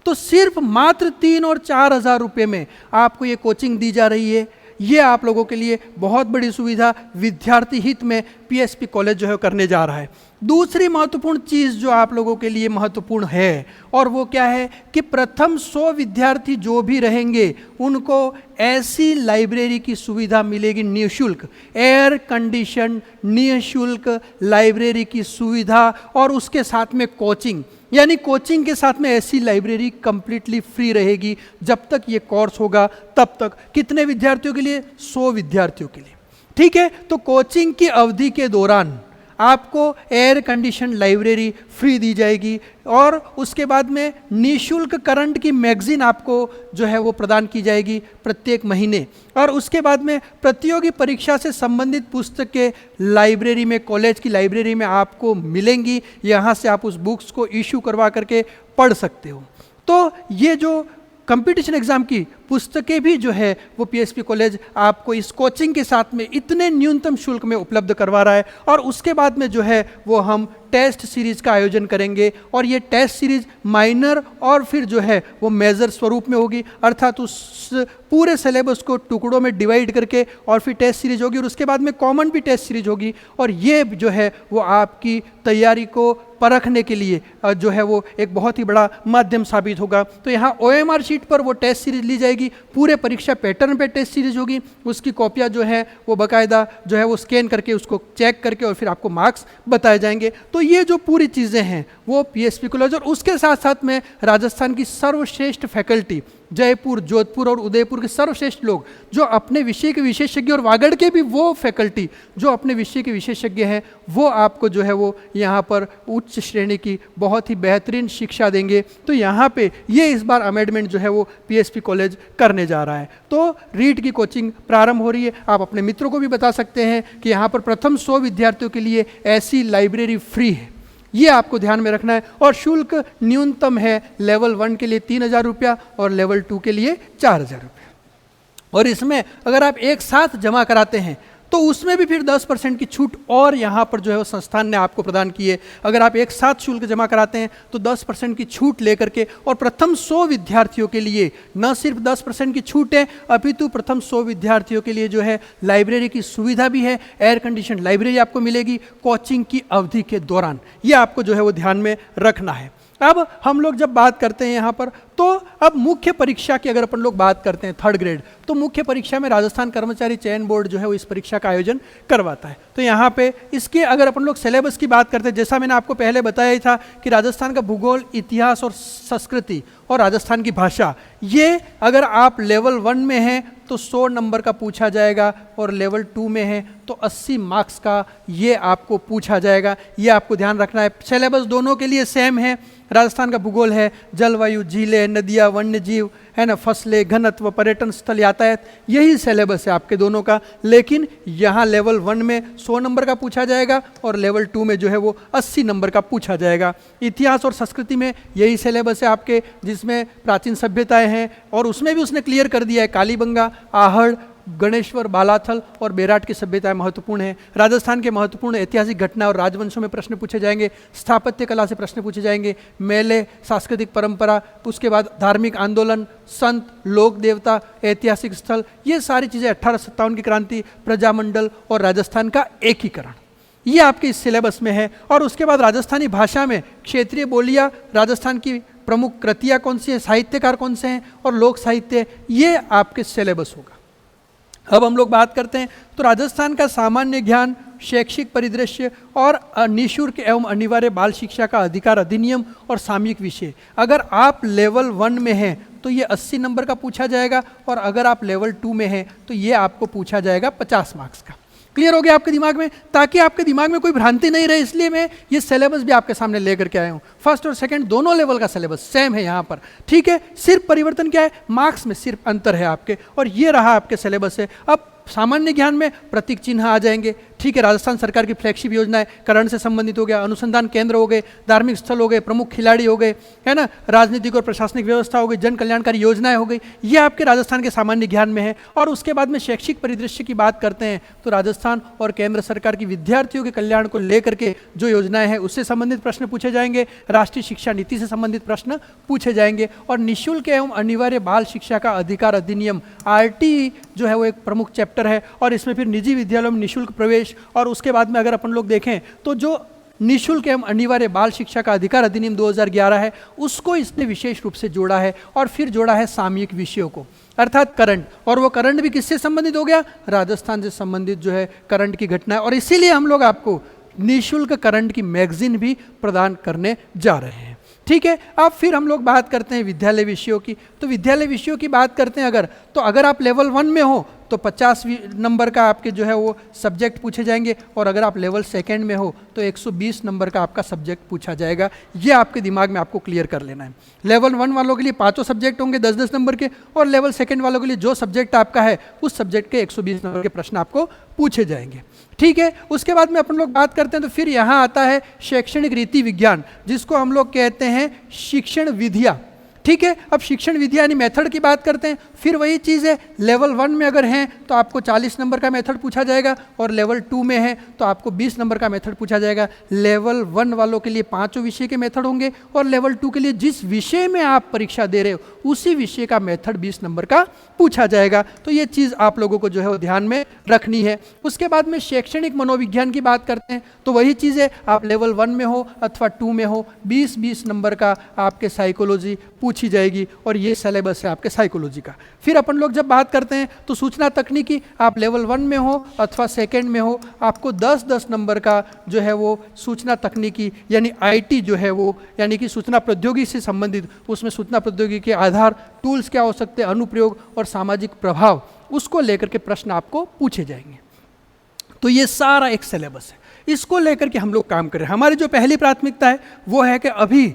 तो सिर्फ मात्र 3 और 4,000 रुपये में आपको ये कोचिंग दी जा रही है। ये आप लोगों के लिए बहुत बड़ी सुविधा विद्यार्थी हित में पीएसपी कॉलेज जो है करने जा रहा है। दूसरी महत्वपूर्ण चीज़ जो आप लोगों के लिए महत्वपूर्ण है, और वो क्या है कि प्रथम 100 विद्यार्थी जो भी रहेंगे उनको ऐसी लाइब्रेरी की सुविधा मिलेगी निःशुल्क, एयर कंडीशन निःशुल्क लाइब्रेरी की सुविधा, और उसके साथ में कोचिंग, यानी कोचिंग के साथ में ऐसी लाइब्रेरी कंप्लीटली फ्री रहेगी जब तक ये कोर्स होगा तब तक। कितने विद्यार्थियों के लिए? 100 विद्यार्थियों के लिए। ठीक है, तो कोचिंग की अवधि के दौरान आपको एयर कंडीशन लाइब्रेरी फ्री दी जाएगी, और उसके बाद में निःशुल्क करंट की मैगजीन आपको जो है वो प्रदान की जाएगी प्रत्येक महीने, और उसके बाद में प्रतियोगी परीक्षा से संबंधित पुस्तकें लाइब्रेरी में, कॉलेज की लाइब्रेरी में आपको मिलेंगी। यहाँ से आप उस बुक्स को इशू करवा करके पढ़ सकते हो। तो ये जो कंपटीशन एग्जाम की पुस्तकें भी जो है वो पीएसपी कॉलेज आपको इस कोचिंग के साथ में इतने न्यूनतम शुल्क में उपलब्ध करवा रहा है। और उसके बाद में जो है वो हम टेस्ट सीरीज का आयोजन करेंगे, और ये टेस्ट सीरीज माइनर और फिर जो है वो मेजर स्वरूप में होगी, अर्थात उस पूरे सिलेबस को टुकड़ों में डिवाइड करके और फिर टेस्ट सीरीज होगी, और उसके बाद में कॉमन भी टेस्ट सीरीज होगी। और ये जो है वो आपकी तैयारी को परखने के लिए जो है वो एक बहुत ही बड़ा माध्यम साबित होगा। तो यहाँ OMR शीट पर वो टेस्ट सीरीज ली जाएगी, पूरे परीक्षा पैटर्न पे टेस्ट सीरीज होगी, उसकी कॉपियाँ जो है वो बाकायदा जो है वो स्कैन करके उसको चेक करके और फिर आपको मार्क्स बताए जाएंगे। तो ये जो पूरी चीज़ें हैं वो पीएसपी कॉलेज, और उसके साथ साथ में राजस्थान की सर्वश्रेष्ठ फैकल्टी, जयपुर, जोधपुर और उदयपुर के सर्वश्रेष्ठ लोग जो अपने विषय के विशेषज्ञ, और वागड़ के भी वो फैकल्टी जो अपने विषय के विशेषज्ञ हैं, वो आपको जो है वो यहाँ पर उच्च श्रेणी की बहुत ही बेहतरीन शिक्षा देंगे। तो यहाँ पे ये इस बार अमेंडमेंट जो है वो पीएसपी कॉलेज करने जा रहा है। तो रीट की कोचिंग प्रारंभ हो रही है। आप अपने मित्रों को भी बता सकते हैं कि यहाँ पर प्रथम 100 विद्यार्थियों के लिए ऐसी लाइब्रेरी फ्री है, ये आपको ध्यान में रखना है। और शुल्क न्यूनतम है लेवल 1 के लिए 3,000 रुपया और लेवल 2 के लिए 4,000 रुपया। और इसमें अगर आप एक साथ जमा कराते हैं तो उसमें भी फिर 10% की छूट और यहाँ पर जो है वो संस्थान ने आपको प्रदान की है। अगर आप एक साथ शुल्क जमा कराते हैं तो 10% की छूट लेकर के, और प्रथम 100 विद्यार्थियों के लिए न सिर्फ 10% की छूट है, अपितु प्रथम 100 विद्यार्थियों के लिए जो है लाइब्रेरी की सुविधा भी है, एयर कंडीशन लाइब्रेरी आपको मिलेगी कोचिंग की अवधि के दौरान। ये आपको जो है वो ध्यान में रखना है। अब हम लोग जब बात करते हैं यहाँ पर, तो अब मुख्य परीक्षा की अगर अपन लोग बात करते हैं 3rd ग्रेड, तो मुख्य परीक्षा में राजस्थान कर्मचारी चयन बोर्ड जो है वो इस परीक्षा का आयोजन करवाता है। तो यहाँ पे इसके अगर अपन लोग सिलेबस की बात करते हैं, जैसा मैंने आपको पहले बताया ही था कि राजस्थान का भूगोल, इतिहास और संस्कृति और राजस्थान की भाषा, ये अगर आप लेवल 1 में हैं तो 100 नंबर का पूछा जाएगा, और लेवल 2 में है तो 80 मार्क्स का ये आपको पूछा जाएगा। ये आपको ध्यान रखना है। सिलेबस दोनों के लिए सेम है। राजस्थान का भूगोल है जलवायु, झीलें, नदियाँ, वन्य जीव, है ना, फसलें, घनत्व, पर्यटन स्थल, यातायात, यही सिलेबस है आपके दोनों का। लेकिन यहाँ लेवल 1 में 100 नंबर का पूछा जाएगा और लेवल 2 में जो है वो 80 नंबर का पूछा जाएगा। इतिहास और संस्कृति में यही सिलेबस है आपके, जिसमें प्राचीन सभ्यताएं हैं, और उसमें भी उसने क्लियर कर दिया है कालीबंगा, आहड़, गणेश्वर, बालाथल और बेराट की सभ्यताएं महत्वपूर्ण है। राजस्थान के महत्वपूर्ण ऐतिहासिक घटना और राजवंशों में प्रश्न पूछे जाएंगे। स्थापत्य कला से प्रश्न पूछे जाएंगे। मेले, सांस्कृतिक परंपरा, उसके बाद धार्मिक आंदोलन, संत, लोक देवता, ऐतिहासिक स्थल, ये सारी चीज़ें 1857 की क्रांति, प्रजामंडल और राजस्थान का एकीकरण, ये आपके इस सिलेबस में है। और उसके बाद राजस्थानी भाषा में क्षेत्रीय बोलियाँ, राजस्थान की प्रमुख कृतियाँ कौन सी है, साहित्यकार कौन से हैं, और लोक साहित्य, ये आपके सिलेबस होगा। अब हम लोग बात करते हैं तो राजस्थान का सामान्य ज्ञान, शैक्षिक परिदृश्य और निःशुल्क एवं अनिवार्य बाल शिक्षा का अधिकार अधिनियम और सामयिक विषय, अगर आप लेवल 1 में हैं तो ये 80 नंबर का पूछा जाएगा, और अगर आप लेवल 2 में हैं तो ये आपको पूछा जाएगा 50 मार्क्स का। क्लियर हो गया आपके दिमाग में? ताकि आपके दिमाग में कोई भ्रांति नहीं रहे, इसलिए मैं ये सिलेबस भी आपके सामने लेकर के आया हूँ। फर्स्ट और सेकंड दोनों लेवल का सिलेबस सेम है यहाँ पर, ठीक है। सिर्फ परिवर्तन क्या है, मार्क्स में सिर्फ अंतर है आपके, और ये रहा आपके सिलेबस है। अब सामान्य ज्ञान में प्रतीक चिन्ह आ जाएंगे, ठीक है, राजस्थान सरकार की फ्लैगशिप योजनाएं, करंट से संबंधित हो गया, अनुसंधान केंद्र हो गए, धार्मिक स्थल हो गए, प्रमुख खिलाड़ी हो गए, है ना, राजनीतिक और प्रशासनिक व्यवस्था हो गई, जन कल्याणकारी योजनाएं हो गई, ये आपके राजस्थान के सामान्य ज्ञान में है। और उसके बाद में शैक्षिक परिदृश्य की बात करते हैं तो राजस्थान और केंद्र सरकार की विद्यार्थियों के कल्याण को लेकर के जो योजनाएं हैं उससे संबंधित प्रश्न पूछे जाएंगे, राष्ट्रीय शिक्षा नीति से संबंधित प्रश्न पूछे जाएंगे, और निःशुल्क एवं अनिवार्य बाल शिक्षा का अधिकार अधिनियम आरटी जो है वो एक प्रमुख चैप्टर है। और इसमें फिर निजी विद्यालयों में निःशुल्क प्रवेश, और उसके बाद में अगर अपन लोग देखें तो जो निःशुल्क एवं अनिवार्य बाल शिक्षा का अधिकार अधिनियम 2011 है उसको इसने विशेष रूप से जोड़ा है। और फिर जोड़ा है सामयिक विषयों को, अर्थात करंट, और वो करंट भी किससे संबंधित हो गया, राजस्थान से संबंधित जो है करंट की घटना है। और इसीलिए हम लोग आपको निःशुल्क करंट की मैगजीन भी प्रदान करने जा रहे हैं। ठीक है, अब फिर हम लोग बात करते हैं विद्यालय विषयों की। तो विद्यालय विषयों की बात करते हैं अगर आप लेवल 1 में हो तो 50 नंबर का आपके जो है वो सब्जेक्ट पूछे जाएंगे, और अगर आप लेवल 2 में हो तो 120 नंबर का आपका सब्जेक्ट पूछा जाएगा। ये आपके दिमाग में आपको क्लियर कर लेना है। लेवल 1 वालों के लिए 5 सब्जेक्ट होंगे 10-10 नंबर के, और लेवल 2 वालों के लिए जो सब्जेक्ट आपका है उस सब्जेक्ट के 120 नंबर के प्रश्न आपको पूछे जाएंगे। ठीक है, उसके बाद में अपन लोग बात करते हैं तो फिर यहाँ आता है शैक्षणिक रीति विज्ञान, जिसको हम लोग कहते हैं शिक्षण विधियाँ। ठीक है, अब शिक्षण विधियाँ यानी मेथड की बात करते हैं। फिर वही चीज़ है, लेवल 1 में अगर हैं तो आपको 40 नंबर का मेथड पूछा जाएगा, और लेवल 2 में है तो आपको 20 नंबर का मेथड पूछा जाएगा। लेवल 1 वालों के लिए 5 विषय के मेथड होंगे, और लेवल 2 के लिए जिस विषय में आप परीक्षा दे रहे हो उसी विषय का मेथड 20 नंबर का पूछा जाएगा। तो ये चीज़ आप लोगों को जो है वो ध्यान में रखनी है। उसके बाद में शैक्षणिक मनोविज्ञान की बात करते हैं तो वही चीज़ है, आप लेवल 1 में हो अथवा 2 में हो 20-20 नंबर का आपके साइकोलॉजी पूछी जाएगी, और ये सिलेबस है आपके साइकोलॉजी का। फिर अपन लोग जब बात करते हैं तो सूचना तकनीकी, आप लेवल 1 में हो अथवा 2 में हो, आपको 10-10 नंबर का जो है वो सूचना तकनीकी यानी आईटी जो है वो, यानी कि सूचना प्रौद्योगिकी से संबंधित, उसमें सूचना प्रौद्योगिकी के आधार, टूल्स क्या हो सकते हैं, अनुप्रयोग और सामाजिक प्रभाव, उसको लेकर के प्रश्न आपको पूछे जाएंगे। तो ये सारा एक सिलेबस है, इसको लेकर के हम लोग काम कर रहे हैं। हमारी जो पहली प्राथमिकता है वो है कि अभी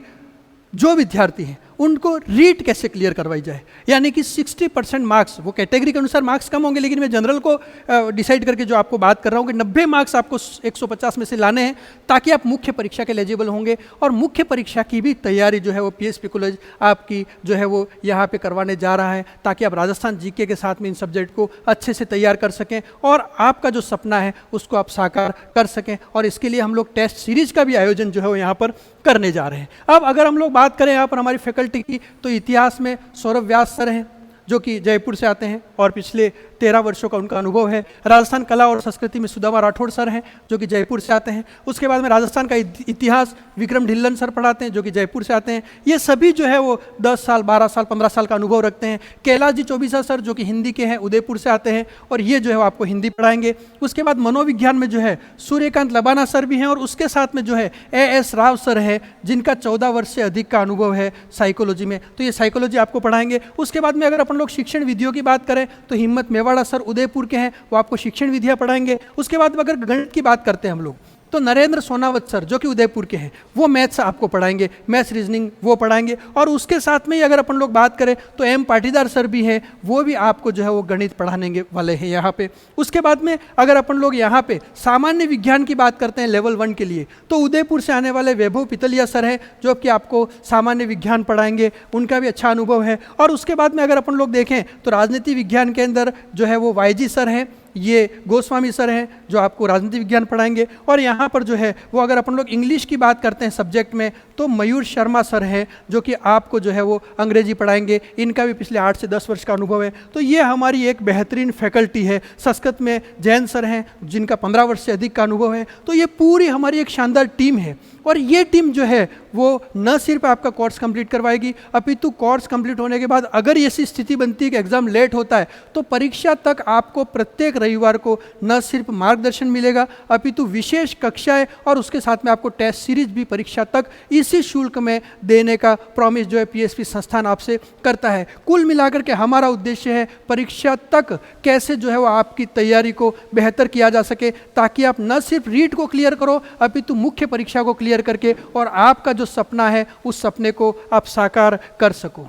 जो विद्यार्थी हैं उनको रीट कैसे क्लियर करवाई जाए, यानी कि 60% मार्क्स, वो कैटेगरी के अनुसार मार्क्स कम होंगे, लेकिन मैं जनरल को डिसाइड करके जो आपको बात कर रहा हूँ कि 90 मार्क्स आपको 150 में से लाने हैं, ताकि आप मुख्य परीक्षा के एलिजिबल होंगे। और मुख्य परीक्षा की भी तैयारी जो है वो पीएसपी कॉलेज आपकी जो है वो यहाँ पे करवाने जा रहा है, ताकि आप राजस्थान जीके के साथ में इन सब्जेक्ट को अच्छे से तैयार कर सकें और आपका जो सपना है उसको आप साकार कर सकें। और इसके लिए हम लोग टेस्ट सीरीज का भी आयोजन जो है वो यहाँ पर करने जा रहे हैं। अब अगर हम लोग बात करें यहाँ पर हमारी फैकल्टी की, तो इतिहास में सौरभ व्यास सर हैं जो कि जयपुर से आते हैं और पिछले 13 वर्षों का उनका अनुभव है। राजस्थान कला और संस्कृति में सुदामा राठौड़ सर हैं जो कि जयपुर से आते हैं। उसके बाद में राजस्थान का इतिहास विक्रम ढिल्लन सर पढ़ाते हैं जो कि जयपुर से आते हैं। ये सभी जो है वो 10 साल 12 साल 15 साल का अनुभव रखते हैं। कैलाश जी चौबीसा सर जो कि हिंदी के हैं, उदयपुर से आते हैं और ये जो है आपको हिंदी पढ़ाएंगे। उसके बाद मनोविज्ञान में जो है सूर्यकांत लबाना सर भी हैं और उसके साथ में जो है AS राव सर है जिनका 14 वर्ष से अधिक का अनुभव है साइकोलॉजी में, तो ये साइकोलॉजी आपको पढ़ाएंगे। उसके बाद में अगर अपन लोग शिक्षण विधियों की बात करें तो हिम्मत मेवाड़ा सर उदयपुर के हैं, वो आपको शिक्षण विधियां पढ़ाएंगे। उसके बाद अगर गणित की बात करते हैं हम लोग तो नरेंद्र सोनावत सर जो कि उदयपुर के हैं वो मैथ्स आपको पढ़ाएंगे, मैथ्स रीजनिंग वो पढ़ाएंगे। और उसके साथ में ही अगर अपन लोग बात करें तो M पाटीदार सर भी हैं, वो भी आपको जो है वो गणित पढ़ाने वाले हैं यहाँ पे। उसके बाद में अगर अपन लोग यहाँ पे सामान्य विज्ञान की बात करते हैं लेवल 1 के लिए तो उदयपुर से आने वाले वैभव पितलिया सर हैं जो कि आपको सामान्य विज्ञान पढ़ाएंगे, उनका भी अच्छा अनुभव है। और उसके बाद में अगर अपन लोग देखें तो राजनीति विज्ञान के अंदर जो है वो YG सर हैं, ये गोस्वामी सर हैं जो आपको राजनीति विज्ञान पढ़ाएंगे। और यहाँ पर जो है वो अगर अपन लोग इंग्लिश की बात करते हैं सब्जेक्ट में तो मयूर शर्मा सर हैं जो कि आपको जो है वो अंग्रेजी पढ़ाएंगे, इनका भी पिछले 8 से 10 वर्ष का अनुभव है। तो ये हमारी एक बेहतरीन फैकल्टी है। संस्कृत में जैन सर हैं जिनका 15 वर्ष से अधिक का अनुभव है। तो ये पूरी हमारी एक शानदार टीम है और ये टीम जो है वो न सिर्फ आपका कोर्स कंप्लीट करवाएगी अपितु कोर्स कंप्लीट होने के बाद अगर ऐसी स्थिति बनती है कि एग्जाम लेट होता है तो परीक्षा तक आपको प्रत्येक रविवार को न सिर्फ मार्गदर्शन मिलेगा अपितु विशेष कक्षाएं और उसके साथ में आपको टेस्ट सीरीज भी परीक्षा तक इसी शुल्क में देने का प्रॉमिस जो है पीएसपी संस्थान आपसे करता है। कुल मिलाकर के हमारा उद्देश्य है परीक्षा तक कैसे जो है वो आपकी तैयारी को बेहतर किया जा सके ताकि आप न सिर्फ रीट को क्लियर करो अपितु मुख्य परीक्षा को क्लियर करके और आपका जो सपना है उस सपने को आप साकार कर सको,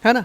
है ना।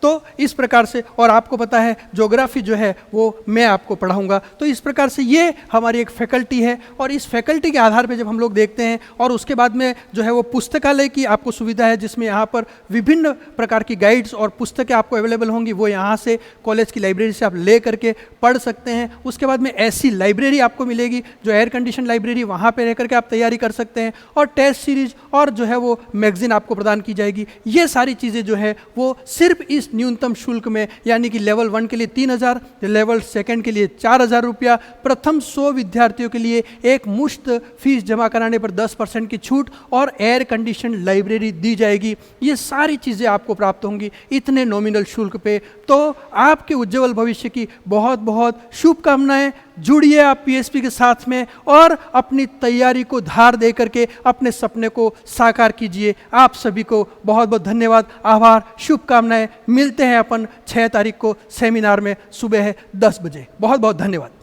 तो इस प्रकार से, और आपको पता है ज्योग्राफी जो है वो मैं आपको पढ़ाऊंगा। तो इस प्रकार से ये हमारी एक फैकल्टी है, और इस फैकल्टी के आधार पे जब हम लोग देखते हैं, और उसके बाद में जो है वो पुस्तकालय की आपको सुविधा है, जिसमें यहाँ पर विभिन्न प्रकार की गाइड्स और पुस्तकें आपको अवेलेबल होंगी, वो यहाँ से कॉलेज की लाइब्रेरी से आप ले करके पढ़ सकते हैं। उसके बाद में ऐसी लाइब्रेरी आपको मिलेगी जो एयर कंडीशन लाइब्रेरी, वहाँ पर रह करके आप तैयारी कर सकते हैं, और टेस्ट सीरीज और जो है वो मैगजीन आपको प्रदान की जाएगी। ये सारी चीज़ें जो है वो सिर्फ इस न्यूनतम शुल्क में, यानी कि लेवल 1 के लिए 3,000, लेवल 2 के लिए 4,000 रुपया, प्रथम 100 विद्यार्थियों के लिए एक मुश्त फीस जमा कराने पर 10% की छूट और एयर कंडीशन लाइब्रेरी दी जाएगी। ये सारी चीज़ें आपको प्राप्त होंगी इतने नॉमिनल शुल्क पे। तो आपके उज्जवल भविष्य की बहुत बहुत शुभकामनाएं। जुड़िए आप पीएसपी के साथ में और अपनी तैयारी को धार दे करके अपने सपने को साकार कीजिए। आप सभी को बहुत बहुत धन्यवाद, आभार, शुभकामनाएं। मिलते हैं अपन 6 तारीख को सेमिनार में सुबह 10 बजे। बहुत बहुत धन्यवाद।